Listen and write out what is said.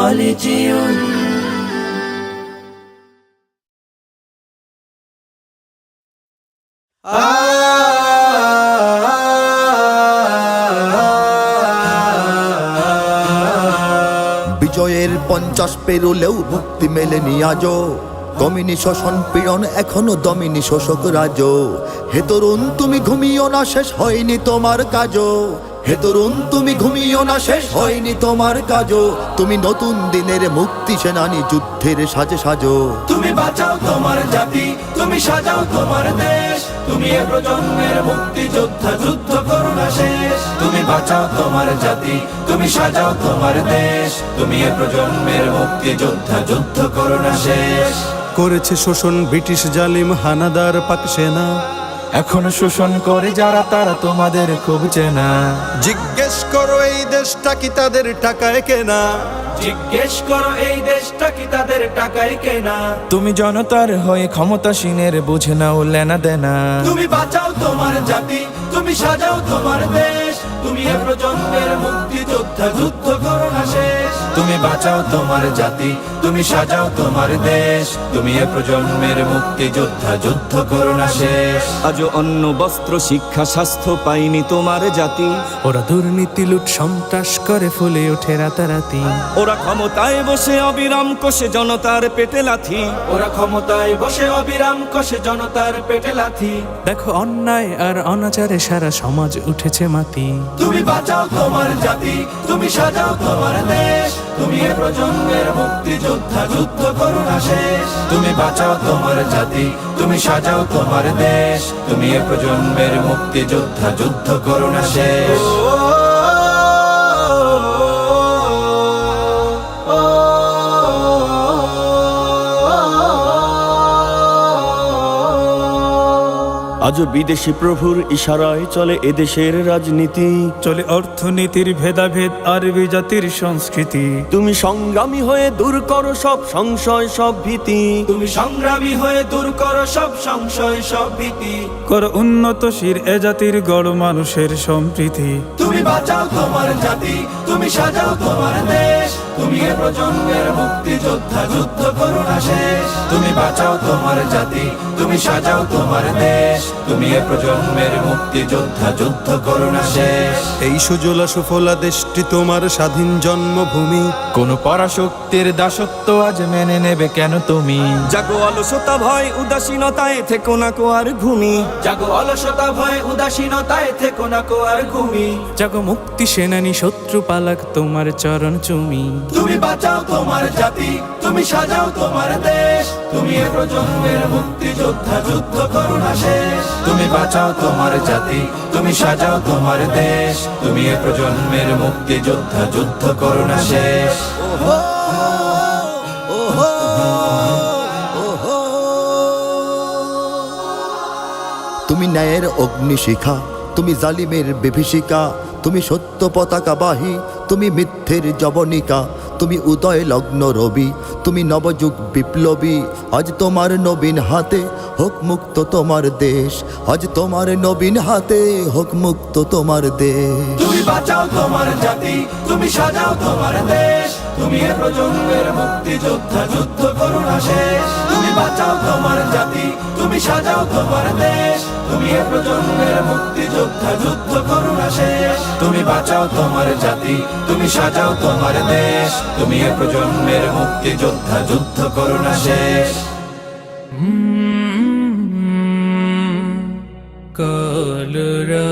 خالدون বিজয়ের 50 পেরোলেও মুক্তি মেলেনি আজও, দমিনী শোষণ পীড়ন এখনো দমিনী শোষক রাজ। হে তরুণ তুমি ঘুমিও না, শেষ হয়নি তোমার কাজও। হে তরুণ তুমি ঘুমিও না, শেষ হয়নি তোমার কাজও। তুমি নতুন দিনের মুক্তি সেনানী, যুদ্ধের সাজে সাজো। তুমি বাঁচাও তোমার জাতি, তুমি সাজাও তোমার দেশ। তুমি এ প্রজন্মের মুক্তি যোদ্ধা, যুদ্ধ করো না শেষ। তুমি বাঁচাও তোমার জাতি, তুমি সাজাও তোমার দেশ। তুমি এ প্রজন্মের মুক্তি যোদ্ধা, যুদ্ধ করো না শেষ। করেছে শোষণ ব্রিটিশ জালিম হানাদার পাক সেনা, এখনো শোষণ করে যারা তারা তোমাদের খুব চেনা। জিজ্ঞেস করো এই দেশটা কি তাদের টাকায় কেনা। জিজ্ঞেস করো এই দেশটা কি তাদের টাকায় কেনা। তুমি জনতার হয়ে ক্ষমতাসীনের বুঝে নাও লেনা দেনা। তুমি বাঁচাও তোমার জাতি, তুমি সাজাও তোমার দেশ। তুমি এ প্রজন্মের মুক্তি যোদ্ধা, যুদ্ধ করো না শেষ। তুমি বাঁচাও তোমার জাতি, তুমি সাজাও তোমার দেশ। তুমি এ প্রজন্মের মুক্তি যোদ্ধা, যুদ্ধ করো না শেষ। আজও অন্ন বস্ত্র শিক্ষা স্বাস্থ্য পাইনি তোমার জাতি। ওরা দুর্নীতি লুট সন্ত্রাস করে ফুলে ওঠে রাতারাতি। ওরা ক্ষমতায় বসে অবিরাম কষে জনতার পেটে লাথি। ওরা ক্ষমতায় বসে অবিরাম কষে জনতার পেটে লাথি। দেখো অন্যায় আর অনাচারে সারা সমাজ উঠেছে মাতি। তুমি বাঁচাও তোমার জাতি, তুমি সাজাও তোমার দেশ। তুমি এ প্রজন্মের মুক্তি যোদ্ধা, যুদ্ধ করো না শেষ। তুমি বাঁচাও তোমার জাতি, তুমি সাজাও তোমার দেশ। তুমি এ প্রজন্মের মুক্তি যোদ্ধা, যুদ্ধ করো না শেষ। আজও বিদেশি প্রভুর ইশারায় চলে এদেশের রাজনীতি। চলে অর্থনীতির ভেদাভেদ আরবি জাতির সংস্কৃতি। তুমি সংগ্রামী হয়ে দূর করো সব সংশয় সব ভীতি। তুমি সংগ্রামী হয়ে দূর করো সব সংশয় সব ভীতি। করো উন্নতশীল এ জাতির গড় মানুষের সম্প্রীতি। তুমি বাঁচাও তোমার জাতি, তুমি সাজাও তোমার দেশ। তুমি এ প্রজন্মের মুক্তি যোদ্ধা, যুদ্ধ করো না শেষ। তুমি বাঁচাও তোমার জাতি, তুমি সাজাও তোমার দেশ। তুমি এ প্রজন্মের মুক্তি যোদ্ধা, যুদ্ধ করো না শেষ। এই সুজলা সুফলা দেশটি তোমার স্বাধীন জন্মভূমি। কোন পরাশক্তির দাসত্ব আজ মেনে নেবে কেন তুমি? জাগো অলসতা ভয় উদাসীনতায় থেকো না কো আর ঘুমি। জাগো অলসতা ভয় উদাসীনতায় থেকো না কো আর ঘুমি। জাগো মুক্তি সেনানী শত্রু পালাক তোমার চরণ চুমি। তুমি বাঁচাও তোমার জাতি, তুমি সাজাও তোমার দেশ। তুমি এ প্রজন্মের মুক্তি যোদ্ধা, যুদ্ধ করো না শেষ। তুমি বাঁচাও তোমার জাতি, তুমি সাজাও তোমার দেশ। তুমি এ প্রজন্মের মুক্তি যোদ্ধা, যুদ্ধ করো না শেষ। তুমি ন্যায়ের অগ্নিশিখা, তুমি জালিমের বিভীষিকা। তুমি সত্য পতাকাবাহী, তুমি মিথ্যের জবনিকা। তুমি উদয় লগ্ন রবি, তুমি নবযুগ বিপ্লবী। আজ তোমার নবীন হাতে হোক মুক্ত তোমার দেশ। আজ তোমার নবীন হাতে হোক মুক্ত তোমার দেশ। তুমি বাঁচাও তোমার জাতি, তুমি সাজাও তোমার দেশ। তুমি এ প্রজন্মের মুক্তি যোদ্ধা, যুদ্ধ করো না শেষ। তুমি বাঁচাও তোমার জাতি, তুমি সাজাও তোমার দেশ। তুমি এ প্রজন্মের মুক্তি যোদ্ধা, যুদ্ধ করো না শেষ। তুমি বাঁচাও তোমার জাতি, তুমি সাজাও তোমার দেশ। তুমি এ প্রজন্মের মুক্তি যোদ্ধা, যুদ্ধ করো না শেষ। কলরা